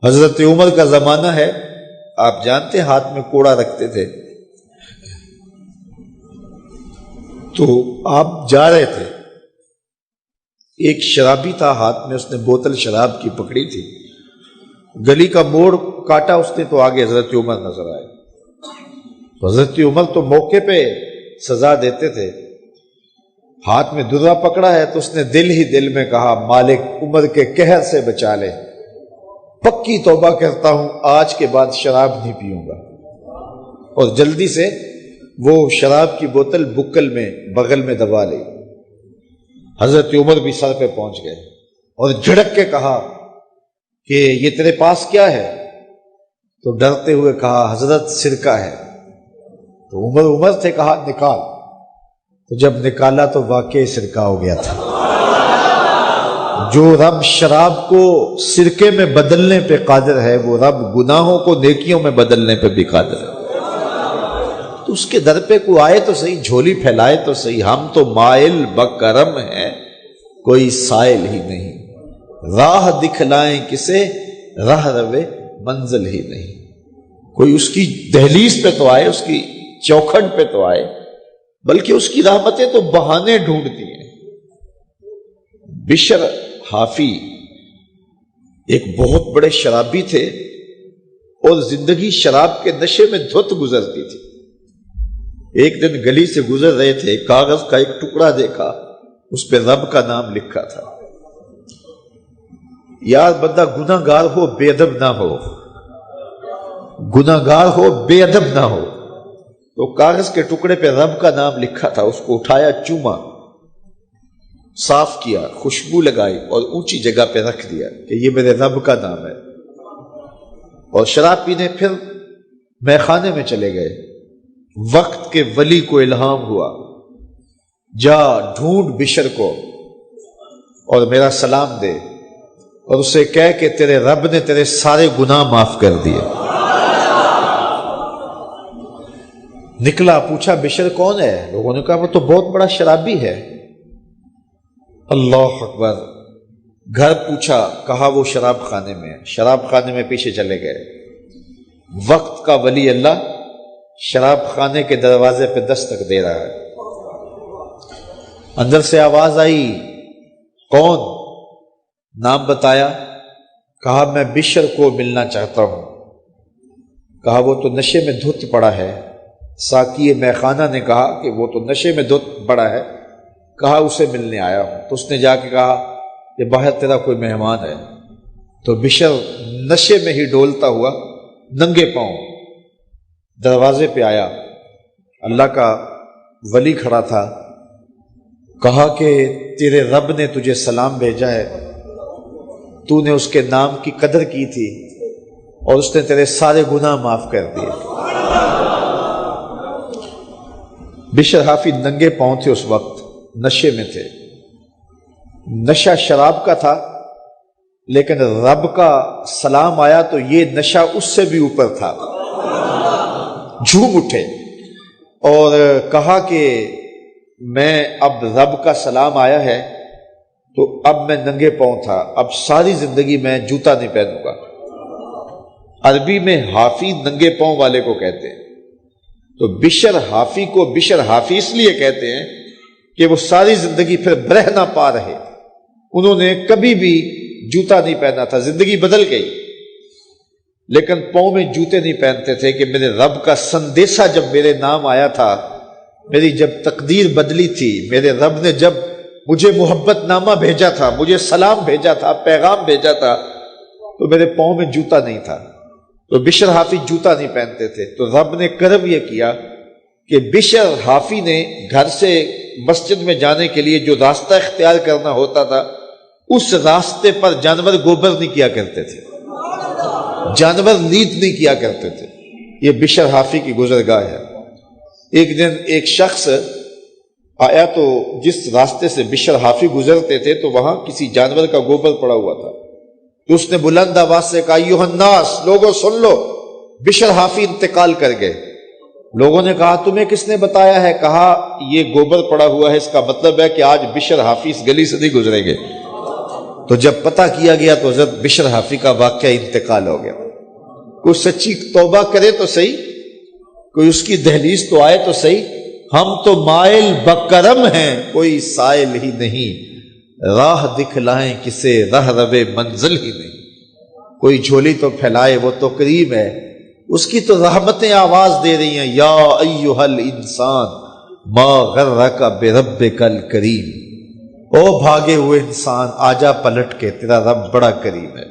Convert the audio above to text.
حضرت عمر کا زمانہ ہے، آپ جانتے ہاتھ میں کوڑا رکھتے تھے، تو آپ جا رہے تھے، ایک شرابی تھا، ہاتھ میں اس نے بوتل شراب کی پکڑی تھی، گلی کا موڑ کاٹا اس نے تو آگے حضرت عمر نظر آئے۔ حضرت عمر تو موقع پہ سزا دیتے تھے، ہاتھ میں درہ پکڑا ہے تو اس نے دل ہی دل میں کہا مالک عمر کے قہر سے بچا لے، پکی توبہ کرتا ہوں آج کے بعد شراب نہیں پیوں گا، اور جلدی سے وہ شراب کی بوتل بکل میں بغل میں دبا لی۔ حضرت عمر بھی سر پہ پہنچ گئے اور جھڑک کے کہا کہ یہ تیرے پاس کیا ہے؟ تو ڈرتے ہوئے کہا حضرت سرکہ ہے۔ تو عمر سے کہا نکال، تو جب نکالا تو واقعی سرکہ ہو گیا تھا۔ جو رب شراب کو سرکے میں بدلنے پہ قادر ہے، وہ رب گناہوں کو نیکیوں میں بدلنے پہ بھی قادر ہے۔ تو اس کے در پہ کوئی آئے تو صحیح، جھولی پھیلائے تو صحیح، ہم تو مائل بکرم ہیں، کوئی سائل ہی نہیں، راہ دکھلائیں کسے راہ روے منزل ہی نہیں۔ کوئی اس کی دہلیز پہ تو آئے، اس کی چوکھٹ پہ تو آئے، بلکہ اس کی رحمتیں تو بہانے ڈھونڈتی ہیں۔ بشر حافی ایک بہت بڑے شرابی تھے اور زندگی شراب کے نشے میں دھت گزرتی تھی۔ ایک دن گلی سے گزر رہے تھے، کاغذ کا ایک ٹکڑا دیکھا، اس پہ رب کا نام لکھا تھا۔ یار بندہ گناہ گار ہو بے ادب نہ ہو، گناہ گار ہو بے ادب نہ ہو۔ تو کاغذ کے ٹکڑے پہ رب کا نام لکھا تھا، اس کو اٹھایا، چوما، صاف کیا، خوشبو لگائی اور اونچی جگہ پہ رکھ دیا کہ یہ میرے رب کا نام ہے، اور شراب پینے پھر میخانے میں چلے گئے۔ وقت کے ولی کو الہام ہوا، جا ڈھونڈ بشر کو اور میرا سلام دے اور اسے کہہ کہ تیرے رب نے تیرے سارے گناہ معاف کر دیے۔ نکلا، پوچھا بشر کون ہے؟ لوگوں نے کہا وہ تو بہت بڑا شرابی ہے۔ اللہ اکبر۔ گھر پوچھا، کہا وہ شراب خانے میں ہے۔ شراب خانے میں پیچھے چلے گئے۔ وقت کا ولی اللہ شراب خانے کے دروازے پہ دستک دے رہا ہے۔ اندر سے آواز آئی، کون؟ نام بتایا، کہا میں بشر کو ملنا چاہتا ہوں۔ کہا وہ تو نشے میں دھت پڑا ہے۔ ساقی میخانہ نے کہا کہ وہ تو نشے میں دھت پڑا ہے، کہا اسے ملنے آیا ہوں۔ تو اس نے جا کے کہا کہ باہر تیرا کوئی مہمان ہے۔ تو بشر نشے میں ہی ڈولتا ہوا ننگے پاؤں دروازے پہ آیا۔ اللہ کا ولی کھڑا تھا، کہا کہ تیرے رب نے تجھے سلام بھیجا ہے، تو نے اس کے نام کی قدر کی تھی اور اس نے تیرے سارے گناہ معاف کر دیے۔ بشر حافی ننگے پاؤں تھے، اس وقت نشے میں تھے۔ نشہ شراب کا تھا، لیکن رب کا سلام آیا تو یہ نشہ اس سے بھی اوپر تھا۔ جھوم اٹھے اور کہا کہ میں اب رب کا سلام آیا ہے تو اب میں ننگے پاؤں تھا، اب ساری زندگی میں جوتا نہیں پہنوں گا۔ عربی میں حافی ننگے پاؤں والے کو کہتے ہیں، تو بشر حافی کو بشر حافی اس لیے کہتے ہیں کہ وہ ساری زندگی پھر برہنہ پا رہے، انہوں نے کبھی بھی جوتا نہیں پہنا تھا، زندگی بدل گئی، لیکن پاؤں میں جوتے نہیں پہنتے تھے کہ میرے رب کا سندیسہ جب میرے نام آیا تھا، میری جب تقدیر بدلی تھی، میرے رب نے جب مجھے محبت نامہ بھیجا تھا، مجھے سلام بھیجا تھا، پیغام بھیجا تھا، تو میرے پاؤں میں جوتا نہیں تھا۔ تو بشر حافی جوتا نہیں پہنتے تھے، تو رب نے کرم یہ کیا کہ بشر حافی نے گھر سے مسجد میں جانے کے لیے جو راستہ اختیار کرنا ہوتا تھا، اس راستے پر جانور گوبر نہیں کیا کرتے تھے، جانور لیت نہیں کیا کرتے تھے۔ یہ بشر حافی کی گزرگاہ ہے۔ ایک دن ایک شخص آیا تو جس راستے سے بشر حافی گزرتے تھے تو وہاں کسی جانور کا گوبر پڑا ہوا تھا، تو اس نے بلند آواز سے کہا ایھا الناس، لوگوں سن لو، بشر حافی انتقال کر گئے۔ لوگوں نے کہا تمہیں کس نے بتایا ہے؟ کہا یہ گوبر پڑا ہوا ہے، اس کا مطلب ہے کہ آج بشر حافی اس گلی سے نہیں گزریں گے۔ تو جب پتہ کیا گیا تو حضرت بشر حافی کا واقعہ انتقال ہو گیا. کوئی سچی توبہ کرے تو صحیح، کوئی اس کی دہلیز تو آئے تو صحیح. ہم تو مائل بکرم ہیں، کوئی سائل ہی نہیں، راہ دکھلائیں کسے رہ ربے منزل ہی نہیں. کوئی جھولی تو پھیلائے وہ تو کریم ہے، اس کی تو رحمتیں آواز دے رہی ہیں، یا ایھا الانسان ما غرک بربک الکریم. او بھاگے ہوئے انسان، آجا پلٹ کے، تیرا رب بڑا کریم ہے.